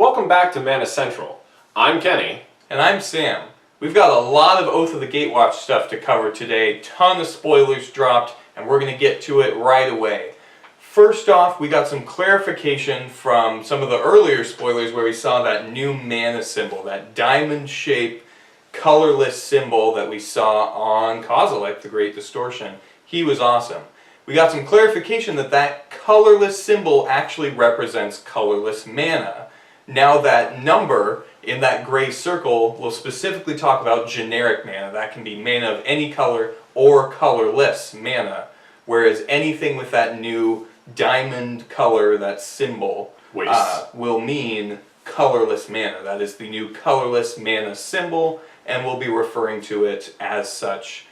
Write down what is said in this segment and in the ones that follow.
Welcome back to Mana Central. I'm Kenny. And I'm Sam. We've got a lot of Oath of the Gatewatch stuff to cover today, ton of spoilers dropped, and we're going to get to it right away. First off, we got some clarification from some of the earlier spoilers where we saw that new mana symbol, that diamond-shaped, colorless symbol that we saw on Kozilek, the Great Distortion. He was awesome. We got some clarification that that colorless symbol actually represents colorless mana. Now that number in that gray circle will specifically talk about generic mana. That can be mana of any color or colorless mana. Whereas anything with that new diamond color, that symbol, will mean colorless mana. That is the new colorless mana symbol, and we'll be referring to it as such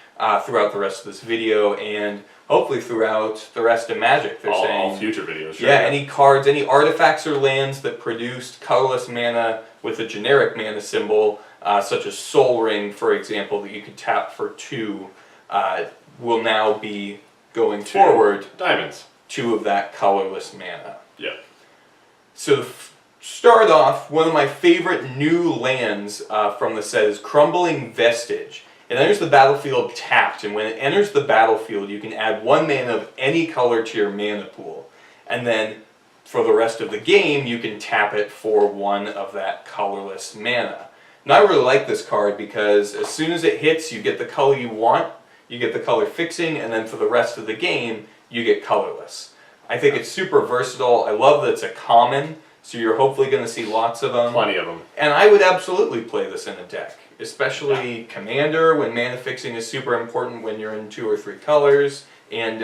throughout the rest of this video and hopefully throughout the rest of Magic. They're saying all future videos. Sure. Yeah, any cards, any artifacts or lands that produced colorless mana with a generic mana symbol, such as Soul Ring, for example, that you could tap for 2, will now be going forward. Diamonds. 2 of that colorless mana. Yeah. So to start off, one of my favorite new lands from the set is Crumbling Vestige. It enters the battlefield tapped, and when it enters the battlefield, you can add 1 mana of any color to your mana pool. And then, for the rest of the game, you can tap it for 1 of that colorless mana. And I really like this card because as soon as it hits, you get the color you want, you get the color fixing, and then for the rest of the game, you get colorless. I think it's super versatile. I love that it's a common, so you're hopefully going to see lots of them. Plenty of them. And I would absolutely play this in a deck. Especially Commander, when mana fixing is super important when you're in 2 or 3 colors, and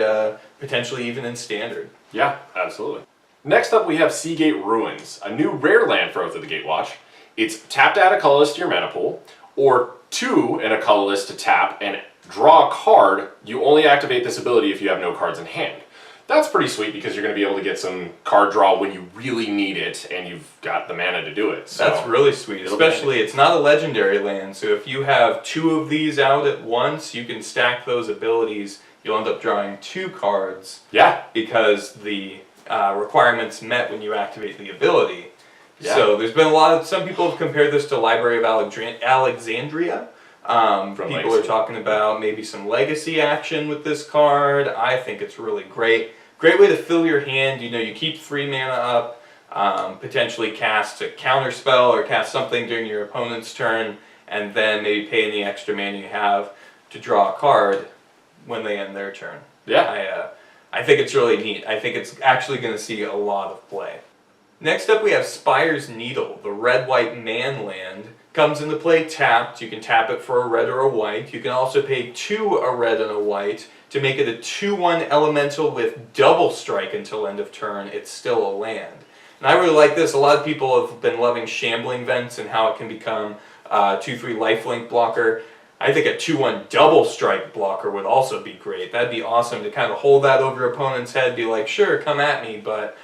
potentially even in Standard. Yeah, absolutely. Next up we have Seagate Ruins, a new rare land for Oath of the Gatewatch. It's tap to add a colorless to your mana pool, or 2 and a colorless to tap and draw a card. You only activate this ability if you have no cards in hand. That's pretty sweet because you're going to be able to get some card draw when you really need it, and you've got the mana to do it. So that's really sweet, especially it's not a legendary land, so if you have 2 of these out at once, you can stack those abilities. You'll end up drawing 2 cards. Yeah. Because the requirements met when you activate the ability. Yeah. So there's been some people have compared this to Library of Alexandria. People are talking about maybe some legacy action with this card. I think it's really great. Great way to fill your hand. You know, you keep 3 mana up, potentially cast a counter spell or cast something during your opponent's turn, and then maybe pay any extra mana you have to draw a card when they end their turn. Yeah. I think it's really neat. I think it's actually going to see a lot of play. Next up we have Spire's Needle, the red-white man land. Comes into play tapped. You can tap it for a red or a white. You can also pay 2 a red and a white to make it a 2/1 elemental with double strike until end of turn. It's still a land. And I really like this. A lot of people have been loving Shambling Vents and how it can become a 2/3 lifelink blocker. I think a 2/1 double strike blocker would also be great. That'd be awesome to kind of hold that over your opponent's head, be like, sure, come at me, but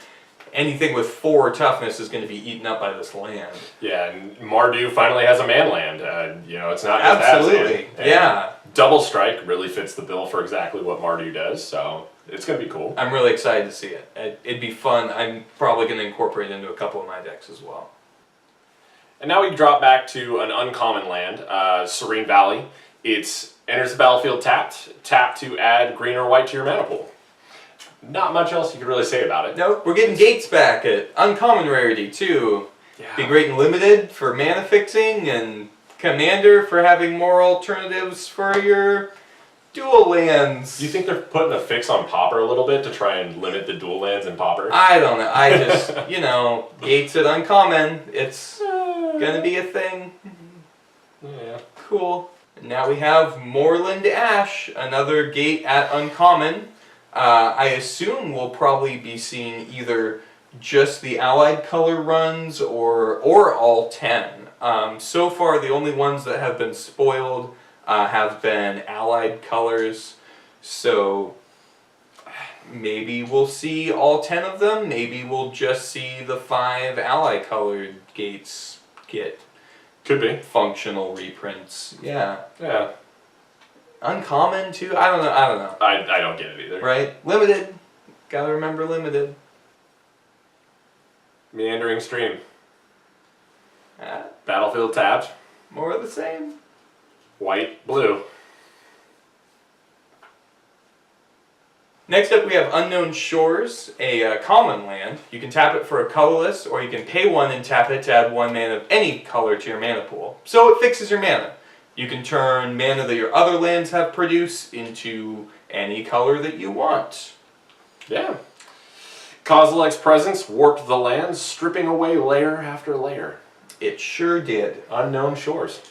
anything with 4 toughness is going to be eaten up by this land. Yeah, and Mardu finally has a man land. You know, it's not just absolutely. Yeah. Double strike really fits the bill for exactly what Mardu does, so it's going to be cool. I'm really excited to see it. It'd be fun. I'm probably going to incorporate it into a couple of my decks as well. And now we drop back to an uncommon land, Serene Valley. It enters the battlefield tapped. Tap to add green or white to your mana pool. Not much else you could really say about it. Nope, we're getting Gates back at uncommon rarity too. Yeah. Be great and limited for mana fixing, and Commander for having more alternatives for your dual lands. Do you think they're putting a fix on Pauper a little bit to try and limit the dual lands in Pauper? I don't know. I just, Gates at uncommon. It's gonna be a thing. Yeah. Cool. And now we have Mooreland Ash, another Gate at uncommon. I assume we'll probably be seeing either just the allied color runs or all 10. So far, the only ones that have been spoiled have been allied colors. So maybe we'll see all 10 of them. Maybe we'll just see the 5 ally colored Gates get Could be functional reprints. Yeah. Yeah. Uncommon too? I don't know. I don't get it either. Right? Limited. Gotta remember limited. Meandering stream. Battlefield tapped. More of the same. White, blue. Next up we have Unknown Shores, a common land. You can tap it for a colorless, or you can pay 1 and tap it to add 1 mana of any color to your mana pool. So it fixes your mana. You can turn mana that your other lands have produced into any color that you want. Yeah. Kozilek's presence warped the lands, stripping away layer after layer. It sure did. Unknown Shores.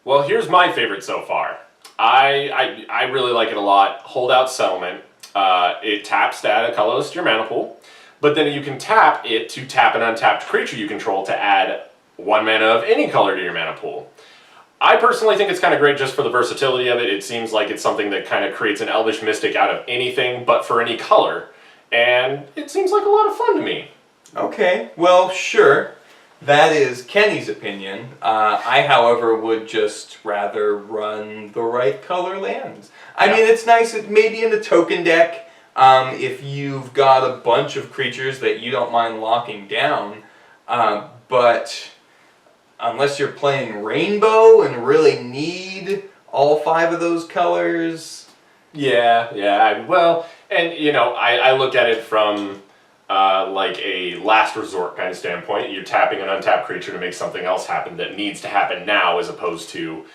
Well, here's my favorite so far. I really like it a lot. Holdout Settlement. It taps to add a colorless to your mana pool, but then you can tap it to tap an untapped creature you control to add 1 mana of any color to your mana pool. I personally think it's kind of great just for the versatility of it. It seems like it's something that kind of creates an Elvish Mystic out of anything but for any color, and it seems like a lot of fun to me. Okay, well, sure. That is Kenny's opinion. I, however, would just rather run the right color lands. I mean, it's nice, maybe in the token deck, if you've got a bunch of creatures that you don't mind locking down, but unless you're playing Rainbow and really need all 5 of those colors... Yeah, well, and you know, I look at it from... like a last resort kind of standpoint. You're tapping an untapped creature to make something else happen that needs to happen now as opposed to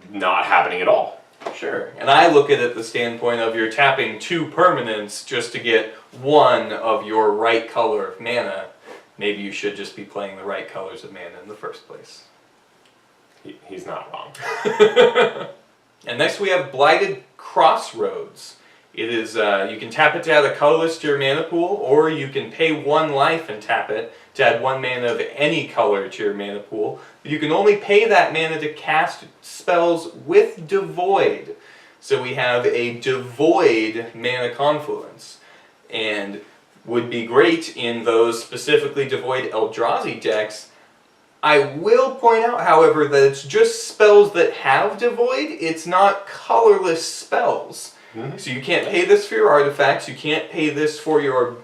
not happening at all. Sure. And I look at it the standpoint of you're tapping 2 permanents just to get 1 of your right color of mana. Maybe you should just be playing the right colors of mana in the first place. He's not wrong. And next we have Blighted Crossroads. It is, you can tap it to add a colorless to your mana pool, or you can pay 1 life and tap it to add 1 mana of any color to your mana pool. But you can only pay that mana to cast spells with Devoid. So we have a Devoid mana confluence, and would be great in those specifically Devoid Eldrazi decks. I will point out, however, that it's just spells that have Devoid, it's not colorless spells. So you can't pay this for your artifacts, you can't pay this for your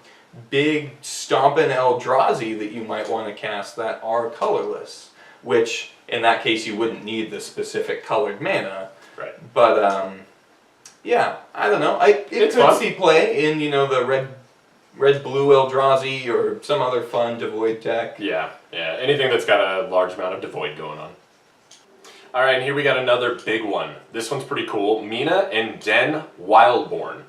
big stompin' Eldrazi that you might want to cast that are colorless, which in that case you wouldn't need the specific colored mana. Right. But yeah, I don't know. It could see play in, you know, the red-blue Eldrazi or some other fun Devoid deck. Yeah, anything that's got a large amount of Devoid going on. Alright, and here we got another big one. This one's pretty cool. Mina and Den Wildborn.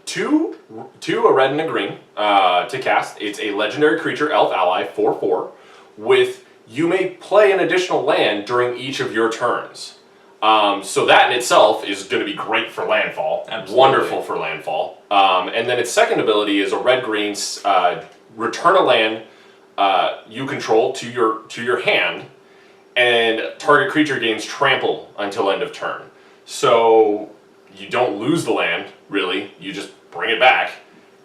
Two a red and a green to cast. It's a legendary creature, elf ally, 4/4, with you may play an additional land during each of your turns. So that in itself is going to be great for landfall. Absolutely. Wonderful for landfall. And then its second ability is a red-green, return a land you control to your hand, and target creature gains trample until end of turn. So you don't lose the land, really. You just bring it back,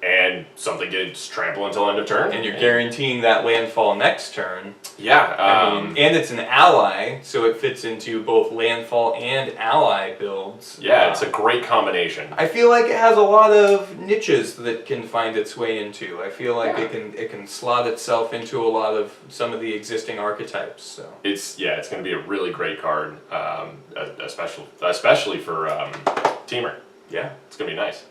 and something gets trample until end of turn. And you're guaranteeing that landfall next turn. Yeah. And it's an ally, so it fits into both landfall and ally builds. Yeah, it's a great combination. I feel like it has a lot of niches that can find its way into. I feel like it can slot itself into a lot of some of the existing archetypes. So It's going to be a really great card, especially for Teamer. yeah. It's going to be nice.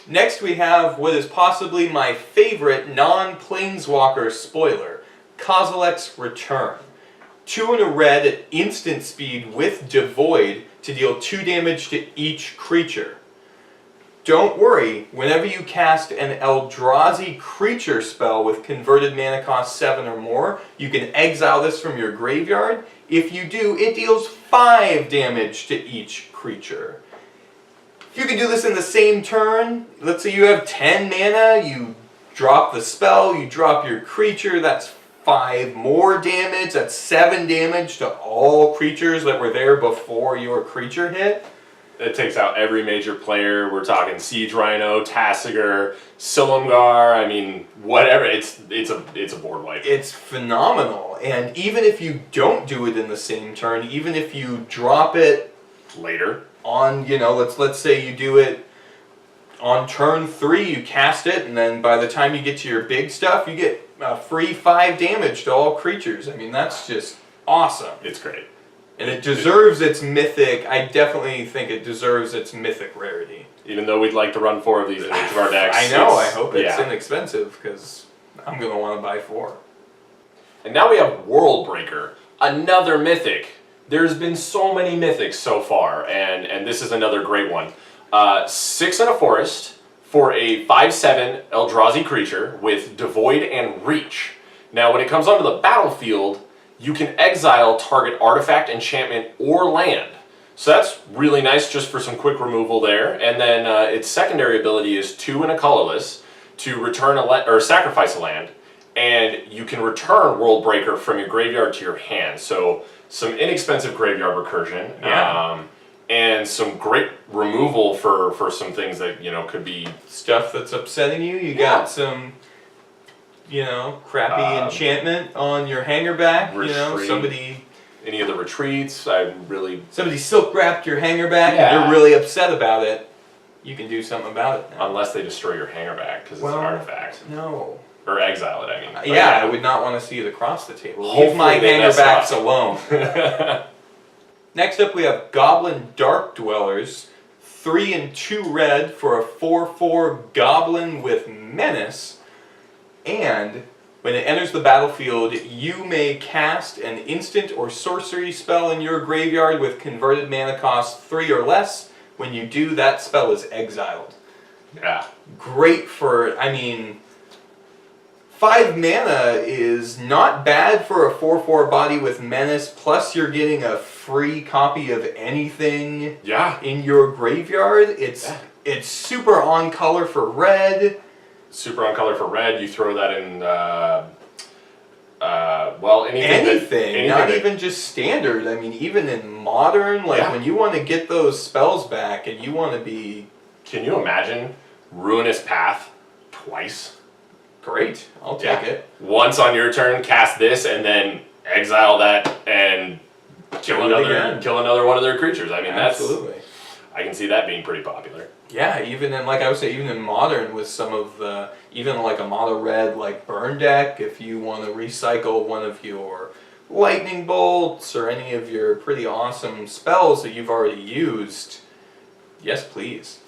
Next we have what is possibly my favorite non-Planeswalker spoiler, Kozilek's Return. 2 and a red at instant speed with Devoid to deal 2 damage to each creature. Don't worry, whenever you cast an Eldrazi creature spell with converted mana cost 7 or more, you can exile this from your graveyard. If you do, it deals 5 damage to each creature. You can do this in the same turn. Let's say you have 10 mana, you drop the spell, you drop your creature, that's 5 more damage, that's 7 damage to all creatures that were there before your creature hit. It takes out every major player. We're talking Siege Rhino, Tasigur, Silumgar, I mean, whatever. It's a board wipe. It's phenomenal. And even if you don't do it in the same turn, even if you drop it Later. on, you know, let's say you do it on turn 3, you cast it, and then by the time you get to your big stuff, you get free 5 damage to all creatures. I mean, that's just awesome. It's great. And it deserves its mythic. I definitely think it deserves its mythic rarity. Even though we'd like to run 4 of these in each of our decks. I know. I hope it's inexpensive because I'm going to want to buy 4. And now we have Worldbreaker, another mythic. There's been so many mythics so far, and this is another great one. 6 in a forest for a 5/7 Eldrazi creature with Devoid and Reach. Now, when it comes onto the battlefield, you can exile target artifact, enchantment, or land. So that's really nice just for some quick removal there. And then its secondary ability is 2 and a colorless to return or sacrifice a land. And you can return Worldbreaker from your graveyard to your hand. So some inexpensive graveyard recursion. Yeah. And some great removal for some things that, you know, could be... Stuff that's upsetting you. You got some, you know, crappy enchantment on your hanger back. Retreat. You know, somebody... Any of the retreats, I really... Somebody silk wrapped your hanger back Yeah. and you're really upset about it. You can do something about it now. Unless they destroy your hanger back, because it's an artifact. No. Or exile it, I mean. But Yeah, I would not want to see it across the table. Hopefully Leave my they hanger mess backs up. alone. Next up we have Goblin Dark-Dwellers. 3 and 2 red for a 4/4 goblin with menace. And when it enters the battlefield, you may cast an instant or sorcery spell in your graveyard with converted mana cost 3 or less. When you do, that spell is exiled. Yeah. Great for, I mean, 5 mana is not bad for a 4/4 body with menace, plus you're getting a free copy of anything in your graveyard. It's super on color for red. Super on color for red, you throw that in, well, anything. Not even just standard. I mean, even in modern, like when you want to get those spells back and you want to be... Can you imagine Ruinous Path twice? Great, I'll take it. Once on your turn, cast this, and then exile that and kill another one of their creatures. I mean, absolutely. I can see that being pretty popular. Yeah, even in, like I would say, even in modern with some of the, even like a mono red like burn deck, if you want to recycle one of your lightning bolts or any of your pretty awesome spells that you've already used, yes please.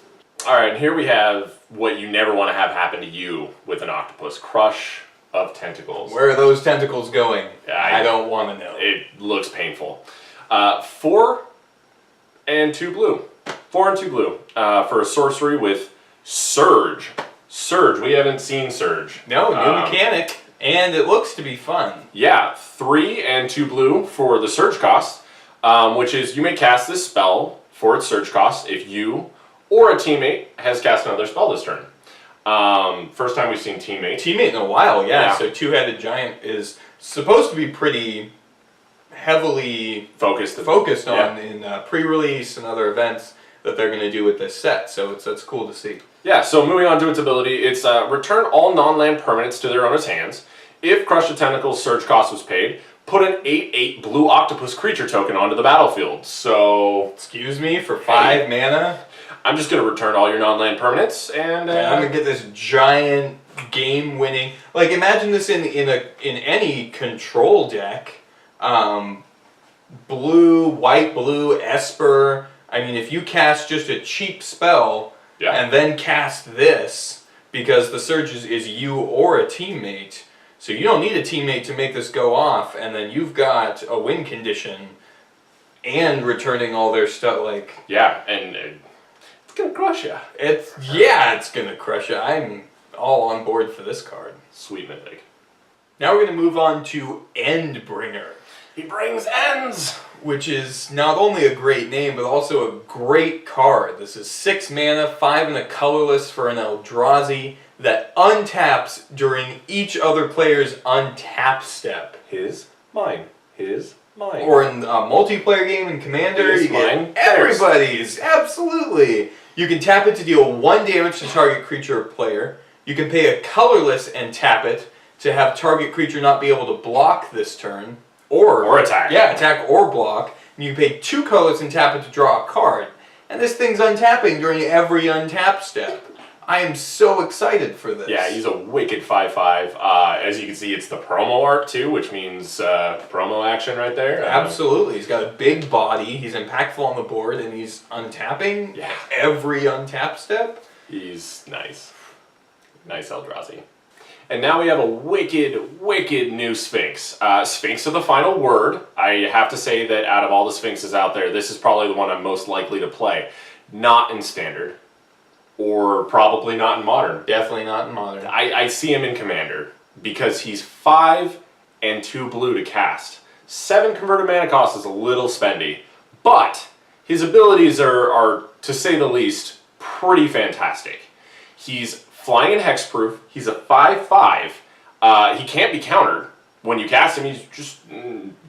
Alright, here we have what you never want to have happen to you with an octopus. Crush of Tentacles. Where are those tentacles going? I don't want to know. It looks painful. 4 and 2 blue. 4 and 2 blue for a sorcery with Surge. Surge, we haven't seen Surge. No, new mechanic, and it looks to be fun. Yeah, 3 and 2 blue for the Surge cost, which is you may cast this spell for its Surge cost if you or a teammate has cast another spell this turn. First time we've seen teammate. Teammate in a while, yeah. So Two-Headed Giant is supposed to be pretty heavily focused on in pre-release and other events that they're going to do with this set. So that's cool to see. Yeah, so moving on to its ability, it's return all non-land permanents to their owner's hands. If Crush of Tentacles Surge cost was paid, put an 8/8 blue octopus creature token onto the battlefield. So... Excuse me, for 5 mana? I'm just going to return all your non-land permanents, and... I'm going to get this giant game-winning... Like, imagine this in any control deck. Blue, white, blue, Esper. I mean, if you cast just a cheap spell, and then cast this, because the Surge is you or a teammate, so you don't need a teammate to make this go off, and then you've got a win condition, and returning all their stuff, like... Yeah, and... it's gonna crush you. It's gonna crush you. I'm all on board for this card. Sweet Mythic. Now we're gonna move on to Endbringer. He brings ends! Which is not only a great name, but also a great card. This is 6 mana, 5 and a colorless for an Eldrazi that untaps during each other player's untap step. His, mine. His, mine. Or in a multiplayer game in Commander, His, you get mine, everybody's. Absolutely. You can tap it to deal 1 damage to target creature or player. You can pay a colorless and tap it to have target creature not be able to block this turn. Or attack. Yeah, attack or block. And you pay 2 colors and tap it to draw a card. And this thing's untapping during every untap step. I am so excited for this. Yeah, he's a wicked 5/5. As you can see, it's the promo art too, which means promo action right there. Absolutely. He's got a big body, he's impactful on the board, and he's untapping every untap step. He's nice. Nice Eldrazi. And now we have a wicked, wicked new Sphinx. Sphinx of the final word. I have to say that out of all the Sphinxes out there, this is probably the one I'm most likely to play. Not in Standard. Or probably not in Modern. Definitely not in Modern. I see him in Commander. Because he's 5 and 2 blue to cast. 7 converted mana cost is a little spendy. But his abilities are, to say the least, pretty fantastic. He's flying and hexproof. He's a 5/5. He can't be countered. When you cast him, he's just...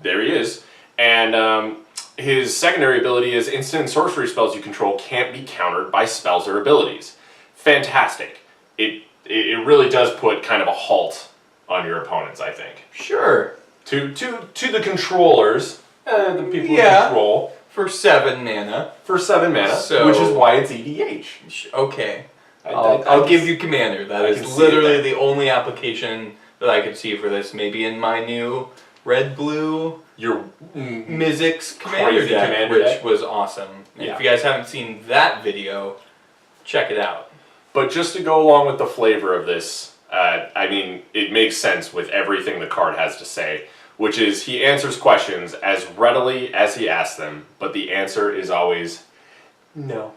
there he is. And his secondary ability is instant and sorcery spells you control can't be countered by spells or abilities. Fantastic. It really does put kind of a halt on your opponents, I think. Sure. To the controllers, the people who control. For 7 mana. For 7 mana, So- which is why it's EDH. Okay. I I'll give you Commander. That I is can see literally it the only application that I could see for this. Maybe in my new red-blue Your Mythic's Commander Crazy deck, Commander which deck. was awesome. And Yeah. if you guys haven't seen that video, check it out. But just to go along with the flavor of this, I mean, it makes sense with everything the card has to say, which is he answers questions as readily as he asks them, but the answer is always no.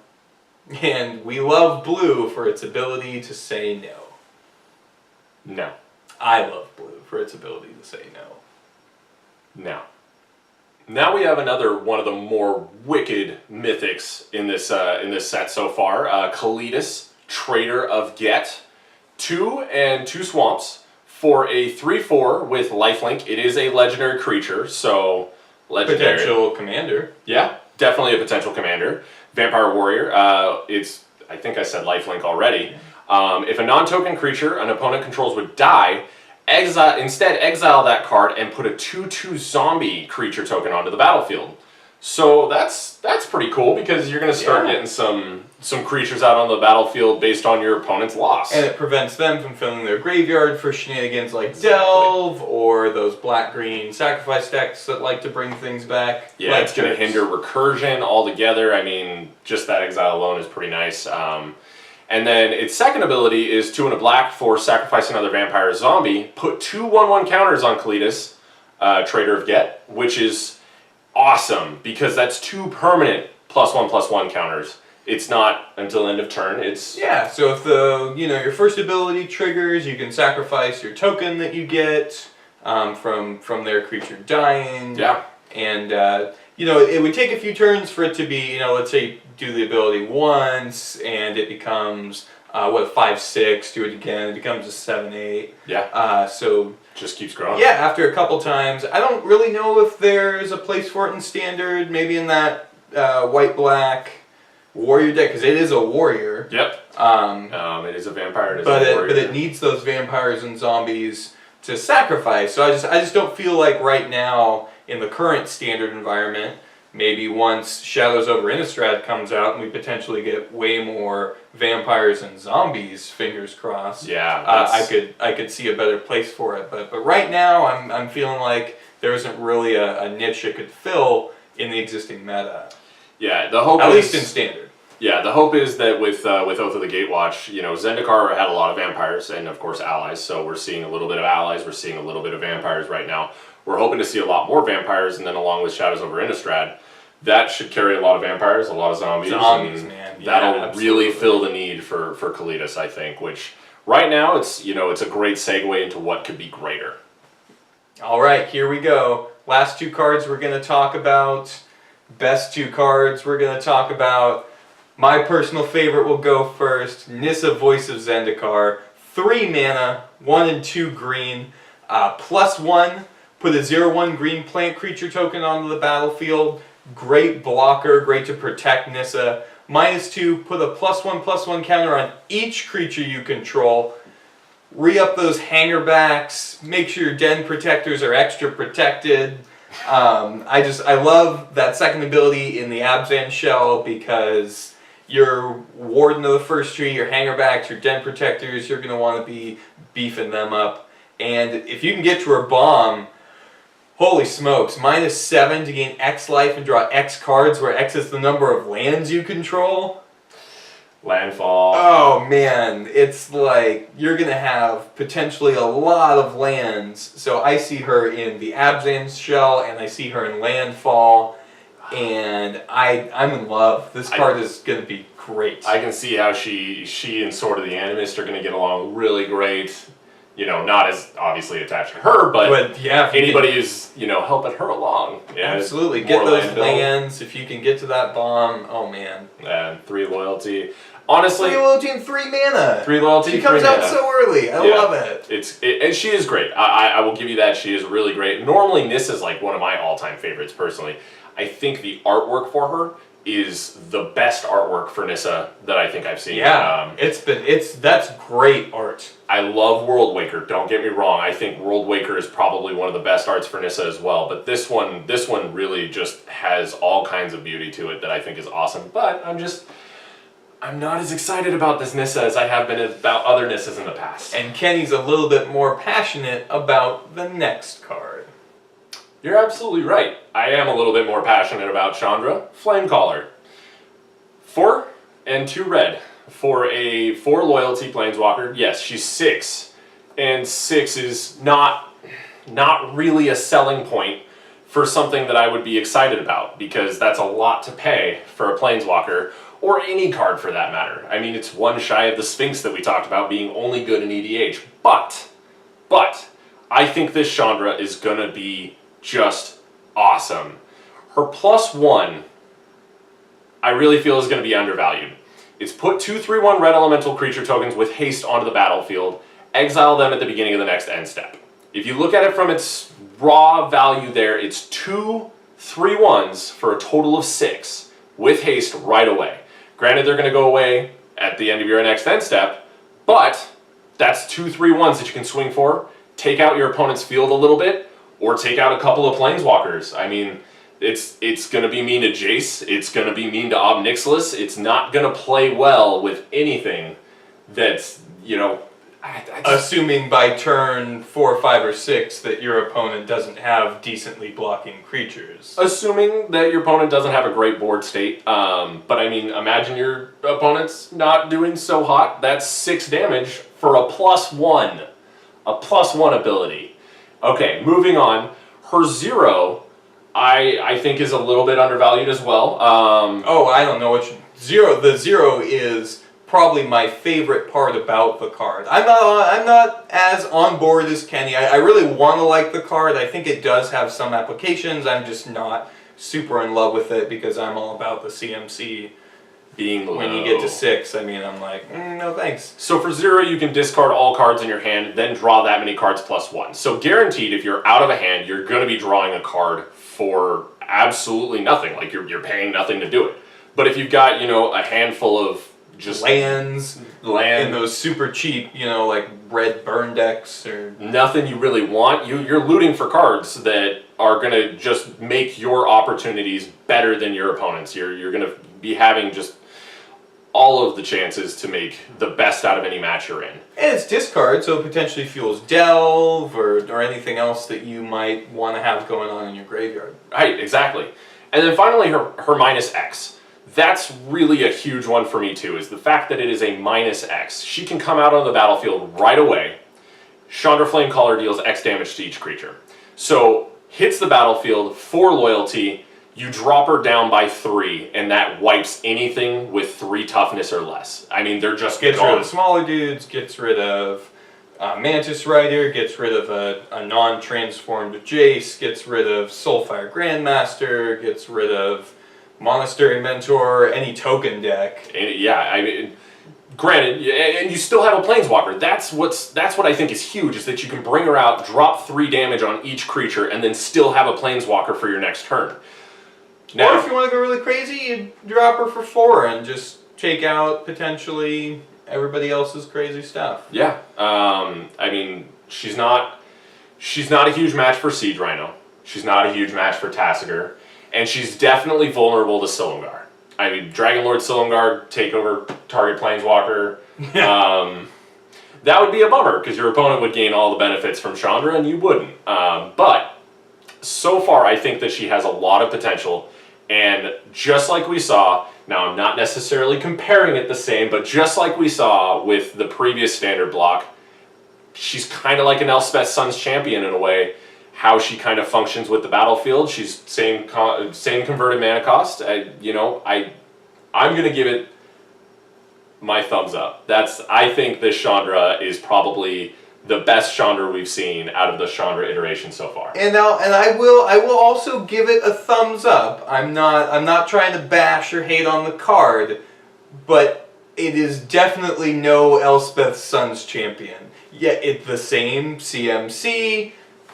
And we love blue for its ability to say no. No. I love blue for its ability to say no. No. Now we have another one of the more wicked mythics in this set so far. Kalitas, Traitor of Ghet. 2 and 2 swamps for a 3/4 with lifelink. It is a legendary creature, so legendary. Potential commander. Yeah, definitely a potential commander. Vampire Warrior. I think I said lifelink already. If a non-token creature an opponent controls would die, exile that card and put a 2/2 zombie creature token onto the battlefield. So that's pretty cool because you're going to start getting some creatures out on the battlefield based on your opponent's loss. And it prevents them from filling their graveyard for shenanigans like Delve or those black-green sacrifice decks that like to bring things back. Yeah, like it's going to hinder recursion altogether. I mean, just that exile alone is pretty nice. And then its second ability is 2 and a black for sacrifice another vampire or zombie. Put 2 1/1 counters on Kalitas, Traitor of Ghet, which is awesome because that's 2 permanent +1/+1 counters. It's not until end of turn. It's yeah. So if your first ability triggers, you can sacrifice your token that you get from their creature dying. Yeah. And it would take a few turns for it to be let's say do the ability once and it becomes 5/6. Do it again. It becomes a 7/8. Yeah. So. Just keeps growing. Yeah, after a couple times. I don't really know if there's a place for it in Standard, maybe in that white-black warrior deck, because it is a warrior. Yep. It is a vampire. It is but a warrior. it needs those vampires and zombies to sacrifice. So I just don't feel like right now, in the current Standard environment, maybe once Shadows over Innistrad comes out and we potentially get way more vampires and zombies, fingers crossed. Yeah, I could see a better place for it. But right now I'm feeling like there isn't really a niche it could fill in the existing meta. Yeah, the hope at is, least in Standard. Yeah, the hope is that with Oath of the Gatewatch, Zendikar had a lot of vampires and of course allies. So we're seeing a little bit of allies. We're seeing a little bit of vampires right now. We're hoping to see a lot more vampires, and then along with Shadows over Innistrad, that should carry a lot of vampires, a lot of zombies. Zombies, man. That'll really fill the need for Kalitas, I think. Which right now it's a great segue into what could be greater. All right, here we go. Last 2 cards we're going to talk about. Best 2 cards we're going to talk about. My personal favorite will go first. Nissa, Voice of Zendikar. 3 mana, 1 and 2 green. +1, put a 0/1 green plant creature token onto the battlefield. Great blocker, great to protect Nissa. -2, put a +1/+1 counter on each creature you control. Re-up those hangerbacks. Make sure your Den protectors are extra protected. I love that second ability in the Abzan shell because your Warden of the First Tree, your Hangerbacks, your Den Protectors, you're going to want to be beefing them up. And if you can get to her bomb, holy smokes, -7 to gain X life and draw X cards, where X is the number of lands you control. Landfall. Oh man, it's like you're going to have potentially a lot of lands. So I see her in the Abzan's Shell, and I see her in Landfall, and I'm in love. This card is going to be great. I can see how she and Sword of the Animist are going to get along really great. You know, not as obviously attached to her, but yeah, anybody who's, you know, helping her along. Yeah, absolutely. Get those lands. If you can get to that bomb, oh man. And 3 loyalty. Honestly, 3 loyalty and 3 mana. 3 loyalty. She comes out so early. I love it. And she is great. I will give you that. She is really great. Normally, Nissa is like one of my all-time favorites personally. I think the artwork for her is the best artwork for Nissa that I think I've seen. Yeah, that's great art. I love Worldwaker. Don't get me wrong. I think Worldwaker is probably one of the best arts for Nissa as well. But this one really just has all kinds of beauty to it that I think is awesome. But I'm not as excited about this Nissa as I have been about other Nissas in the past. And Kenny's a little bit more passionate about the next card. You're absolutely right. I am a little bit more passionate about Chandra, Flamecaller. 4 and 2 red for a 4 loyalty Planeswalker. Yes, she's 6. And 6 is not really a selling point for something that I would be excited about, because that's a lot to pay for a Planeswalker, or any card for that matter. I mean, it's one shy of the Sphinx that we talked about being only good in EDH. But I think this Chandra is going to be just awesome. Her +1, I really feel is going to be undervalued. It's put 2/3/1 red elemental creature tokens with haste onto the battlefield, exile them at the beginning of the next end step. If you look at it from its raw value there, it's 2 3/1s for a total of 6 with haste right away. Granted, they're going to go away at the end of your next end step, but that's 2 3/1s that you can swing for, take out your opponent's field a little bit, or take out a couple of Planeswalkers. I mean, it's going to be mean to Jace. It's going to be mean to Ob Nixilis. It's not going to play well with anything that's, you know... Assuming by turn 4, 5, or 6 that your opponent doesn't have decently blocking creatures. Assuming that your opponent doesn't have a great board state. But I mean, imagine your opponent's not doing so hot. That's 6 damage for a +1. A +1 ability. Okay, moving on. Her 0, I think, is a little bit undervalued as well. I don't know which 0. The 0 is probably my favorite part about the card. I'm not as on board as Kenny. I really want to like the card. I think it does have some applications. I'm just not super in love with it because I'm all about the CMC being low. When you get to 6, I mean, I'm like, no thanks. So for 0, you can discard all cards in your hand, then draw that many cards +1. So guaranteed, if you're out of a hand, you're going to be drawing a card for absolutely nothing. Like, you're paying nothing to do it. But if you've got, you know, a handful of just lands in those super cheap, you know, like red burn decks or nothing you really want, you're looting for cards that are going to just make your opportunities better than your opponents. You're going to be having just all of the chances to make the best out of any match you're in. And it's discard, so it potentially fuels Delve or anything else that you might want to have going on in your graveyard. Right, exactly. And then finally, her -X. That's really a huge one for me too, is the fact that it is a -X. She can come out on the battlefield right away. Chandra Flamecaller deals X damage to each creature. So, hits the battlefield, 4 loyalty, you drop her down by 3, and that wipes anything with 3 toughness or less. I mean, they're just gets rid of the smaller dudes, gets rid of Mantis Rider, gets rid of a non-transformed Jace, gets rid of Soulfire Grandmaster, gets rid of Monastery Mentor, any token deck. And yeah, I mean, granted, and you still have a Planeswalker. That's what I think is huge, is that you can bring her out, drop 3 damage on each creature, and then still have a Planeswalker for your next turn. Now, or if you want to go really crazy, you drop her for 4 and just take out potentially everybody else's crazy stuff. Yeah, I mean, she's not a huge match for Siege Rhino. She's not a huge match for Tasigur, and she's definitely vulnerable to Silumgar. I mean, Dragonlord Silumgar take over target Planeswalker. That would be a bummer, because your opponent would gain all the benefits from Chandra, and you wouldn't. But so far, I think that she has a lot of potential, and just like we saw, now I'm not necessarily comparing it the same, but just like we saw with the previous standard block, she's kind of like an Elspeth Sun's champion in a way, how she kind of functions with the battlefield. She's same converted mana cost. I'm going to give it my thumbs up. I think this Chandra is probably the best Chandra we've seen out of the Chandra iteration so far. And I will also give it a thumbs up. I'm not trying to bash or hate on the card, but it is definitely no Elspeth Sun's champion. Yet it's the same CMC,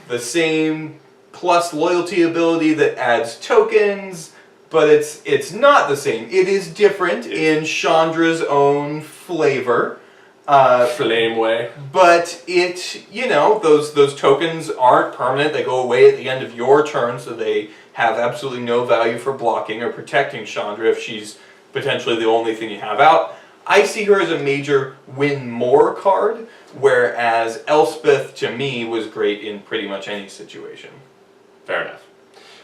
the same plus loyalty ability that adds tokens, but it's not the same. It is different in Chandra's own flavor. Flame way. But those tokens aren't permanent. They go away at the end of your turn, so they have absolutely no value for blocking or protecting Chandra if she's potentially the only thing you have out. I see her as a major win more card, whereas Elspeth to me was great in pretty much any situation. Fair enough.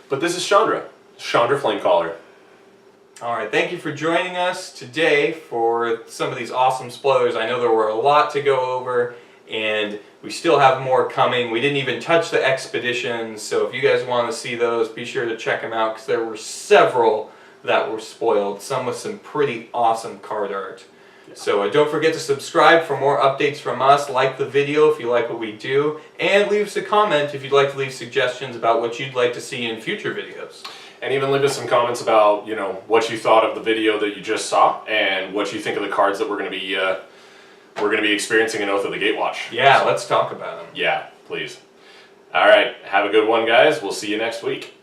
But this is Chandra Flamecaller. Alright, thank you for joining us today for some of these awesome spoilers. I know there were a lot to go over, and we still have more coming. We didn't even touch the expeditions, so if you guys want to see those, be sure to check them out, because there were several that were spoiled, some with some pretty awesome card art. Yeah. So don't forget to subscribe for more updates from us, like the video if you like what we do, and leave us a comment if you'd like to leave suggestions about what you'd like to see in future videos. And even leave us some comments about, what you thought of the video that you just saw, and what you think of the cards that we're going to be experiencing in Oath of the Gatewatch. Yeah, let's talk about them. Yeah, please. All right, have a good one, guys. We'll see you next week.